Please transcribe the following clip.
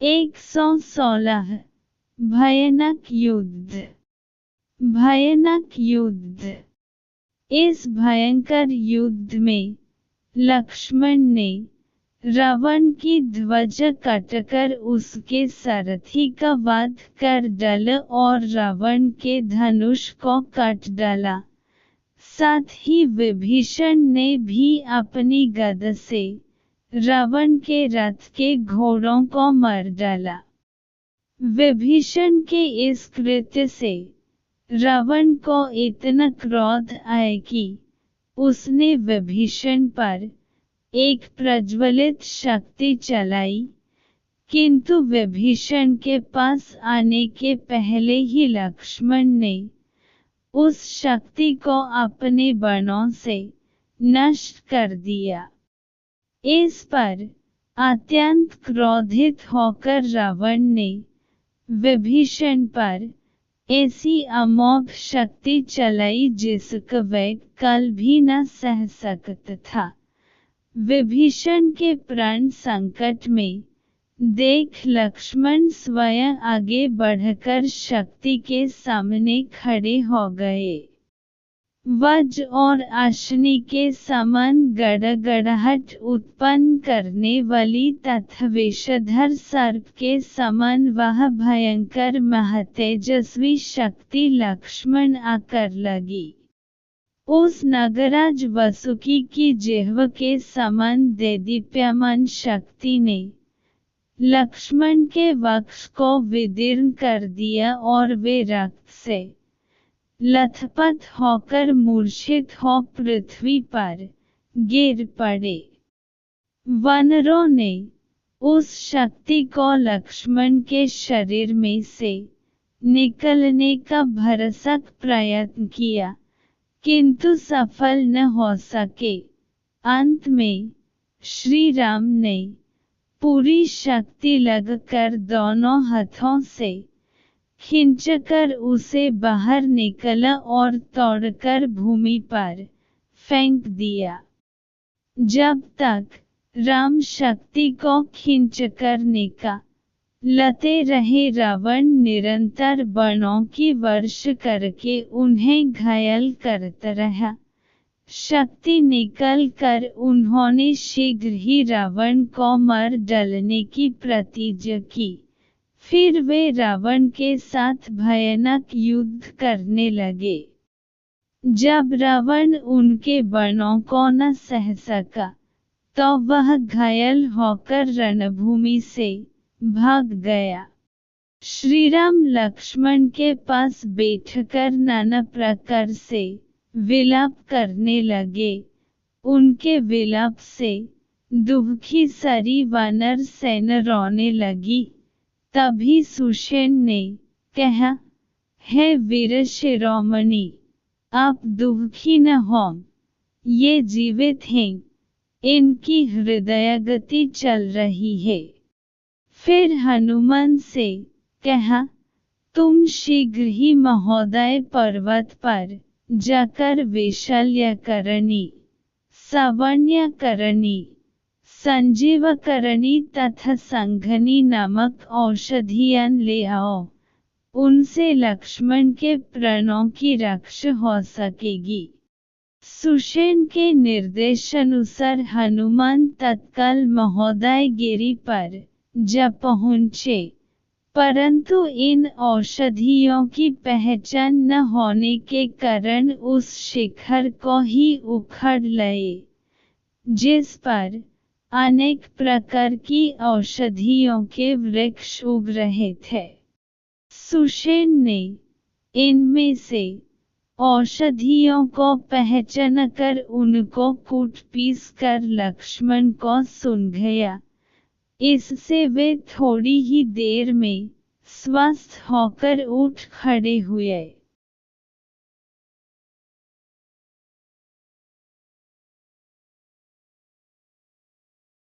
116 भयानक युद्ध। भयानक युद्ध। इस भयंकर युद्ध में लक्ष्मण ने रावण की ध्वज काटकर उसके सारथी का वध कर डाला और रावण के धनुष को काट डाला। साथ ही विभीषण ने भी अपनी गदा से रावण के रथ के घोड़ों को मार डाला। विभीषण के इस कृत्य से रावण को इतना क्रोध आया कि उसने विभीषण पर एक प्रज्वलित शक्ति चलाई, किंतु विभीषण के पास आने के पहले ही लक्ष्मण ने उस शक्ति को अपने बाणों से नष्ट कर दिया। इस पर अत्यंत क्रोधित होकर रावण ने विभीषण पर ऐसी अमोघ शक्ति चलाई जिसका वेग काल भी न सह सकता था। विभीषण के प्राण संकट में देख लक्ष्मण स्वयं आगे बढ़कर शक्ति के सामने खड़े हो गए। वज्र और अश्नि के समान गड़गड़ाहट उत्पन्न करने वाली तथा विषधर सर्प के समान वह भयंकर महतेजस्वी शक्ति लक्ष्मण आकर लगी। उस नागराज वासुकी की जिह्वा के समान देदीप्यमान शक्ति ने लक्ष्मण के वक्ष को विदीर्ण कर दिया और वे रक्त से लथपथ होकर मूर्छित हो पृथ्वी पर गिर पड़े। वानरों ने उस शक्ति को लक्ष्मण के शरीर में से निकलने का भरसक प्रयत्न किया, किंतु सफल न हो सके। अंत में श्री राम ने पूरी शक्ति लगाकर दोनों हाथों से खींचकर उसे बाहर निकाला और तोड़कर भूमि पर फेंक दिया। जब तक राम शक्ति को खींचकर निकालते रहे, रावण निरंतर बाणों की वर्षा करके उन्हें घायल करता रहा। शक्ति निकल कर उन्होंने शीघ्र ही रावण को मार डालने की प्रतिज्ञा की। फिर वे रावण के साथ भयानक युद्ध करने लगे। जब रावण उनके बाणों को न सह सका, तो वह घायल होकर रणभूमि से भाग गया। श्रीराम लक्ष्मण के पास बैठकर नाना प्रकार से विलाप करने लगे। उनके विलाप से दुखी सारी वानर सेना रोने लगी। तभी सुषेण ने कहा, हे वीर शिरोमणि, आप दुखी न हो, ये जीवित हैं, इनकी हृदयगति चल रही है। फिर हनुमान से कहा, तुम शीघ्र ही महोदय पर्वत पर जाकर वैशल्यकरणी, सवर्ण्यकरणी, संजीवकरणी तथा संघनी नामक औषधियां ले आओ। उनसे लक्ष्मण के प्राणों की रक्षा हो सकेगी। सुषेण के निर्देशानुसार हनुमान तत्काल महोदयगिरी पर जा पहुँचे, परंतु इन औषधियों की पहचान न होने के कारण उस शिखर को ही उखाड़ लाए, जिस पर अनेक प्रकार की औषधियों के वृक्ष उग रहे थे। सुषेण ने इनमें से औषधियों को पहचानकर उनको कूट पीस कर लक्ष्मण को सुंघाया। इससे वे थोड़ी ही देर में स्वस्थ होकर उठ खड़े हुए।